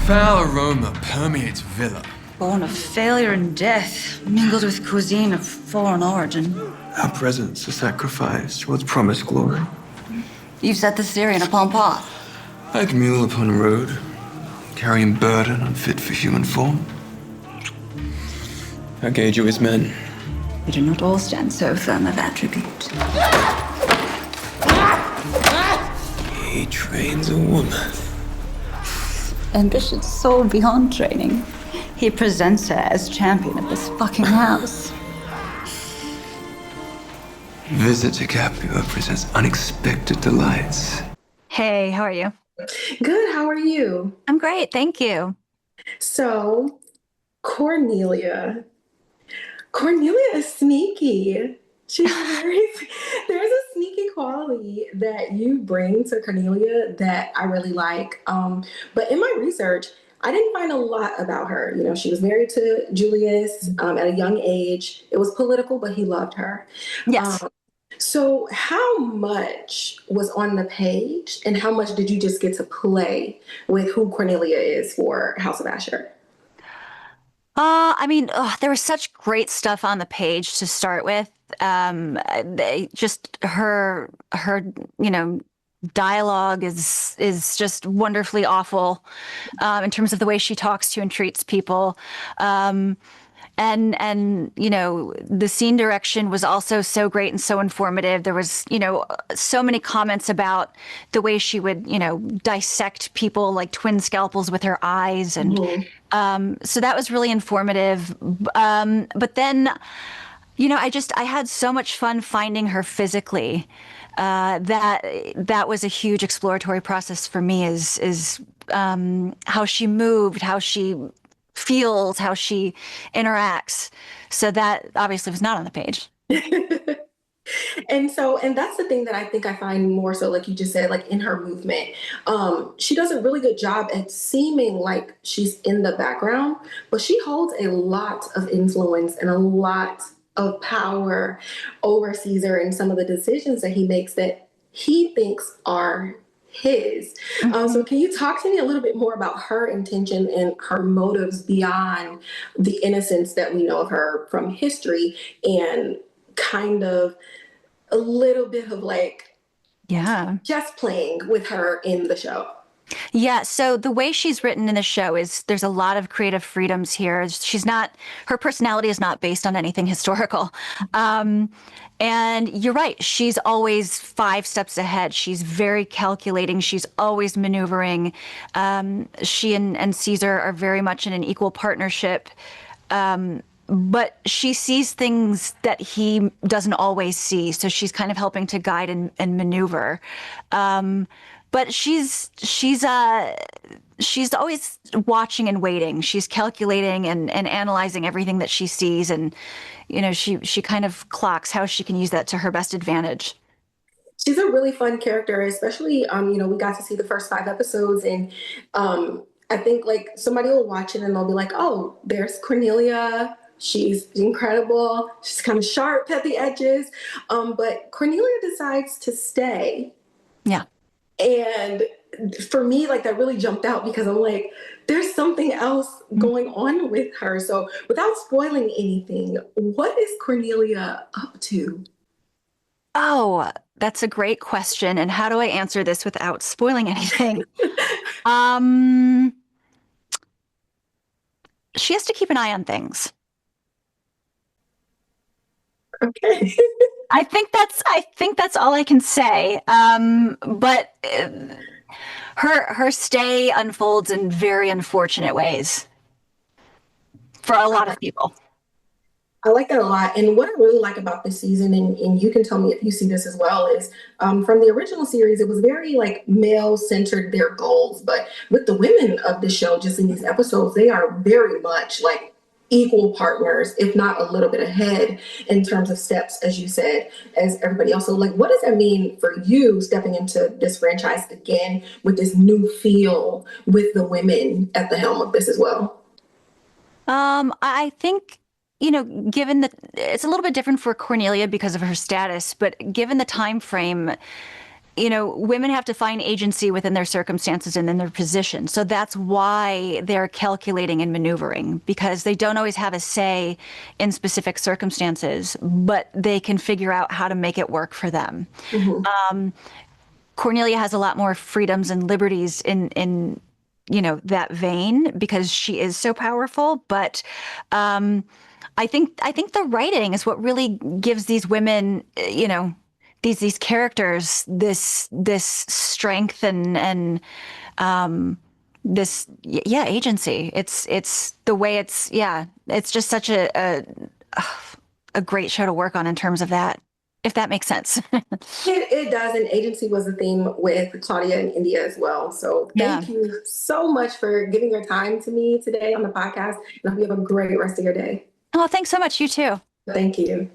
foul aroma permeates Villa. Born of failure and death, mingled with cuisine of foreign origin. Our presence a sacrifice towards promised glory. You've set the Syrian upon path. Like mule upon road, carrying burden unfit for human form. I gauge you as men. We do not all stand so firm of attribute. He trains a woman. Ambition soar beyond training. He presents her as champion of this fucking house. Visit to Capua presents unexpected delights. Hey, how are you? Good, how are you? I'm great, thank you. So, Cornelia is sneaky. She's very, there's a sneaky quality that you bring to Cornelia that I really like. But in my research, I didn't find a lot about her. You know, she was married to Julius at a young age. It was political, but he loved her. Yes. So how much was on the page and how much did you just get to play with who Cornelia is for House of Ashur? There was such great stuff on the page to start with. Just her, dialogue is just wonderfully awful, in terms of the way she talks to and treats people. And the scene direction was also so great and so informative. There was, so many comments about the way she would, dissect people like twin scalpels with her eyes. And so that was really informative. But then, I had so much fun finding her physically. That was a huge exploratory process for me is how she moved, how she feels, how she interacts. So that obviously was not on the page. And that's the thing that I think I find more so, like you just said, like in her movement. She does a really good job at seeming like she's in the background, but she holds a lot of influence and a lot of power over Caesar and some of the decisions that he makes that he thinks are his. So can you talk to me a little bit more about her intention and her motives beyond the innocence that we know of her from history and kind of a little bit of just playing with her in the show? Yeah, so the way she's written in the show is there's a lot of creative freedoms here. Her personality is not based on anything historical. And you're right, she's always 5 steps ahead. She's very calculating. She's always maneuvering. She and Caesar are very much in an equal partnership. But she sees things that he doesn't always see. So she's kind of helping to guide and maneuver. But she's always watching and waiting. She's calculating and analyzing everything that she sees, and she kind of clocks how she can use that to her best advantage. She's a really fun character, especially we got to see the first 5 episodes, and I think like somebody will watch it and they'll be like, oh, there's Cornelia. She's incredible. She's kind of sharp at the edges, but Cornelia decides to stay. Yeah. And for me, like that really jumped out because I'm like, there's something else going on with her. So without spoiling anything, what is Cornelia up to? Oh, that's a great question. And how do I answer this without spoiling anything? She has to keep an eye on things. Okay. I think that's all I can say. But her stay unfolds in very unfortunate ways for a lot of people. I like that a lot. And what I really like about this season, and you can tell me if you see this as well, is from the original series, it was very like male-centered, their goals. But with the women of the show, just in these episodes, they are very much like equal partners, if not a little bit ahead in terms of steps, as you said, as everybody else. So like, what does that mean for you stepping into this franchise again with this new feel with the women at the helm of this as well? I think, given that it's a little bit different for Cornelia because of her status, but given the time frame, women have to find agency within their circumstances and in their position. So that's why they're calculating and maneuvering, because they don't always have a say in specific circumstances, but they can figure out how to make it work for them. Cornelia has a lot more freedoms and liberties in that vein because she is so powerful. But I think the writing is what really gives these women, these characters this strength and this agency. It's the way it's just such a great show to work on in terms of that, if that makes sense. It does, and agency was a theme with Claudia and India as well. So thank you so much for giving your time to me today on the podcast, and I hope you have a great rest of your day. Oh, thanks so much. You too. Thank you.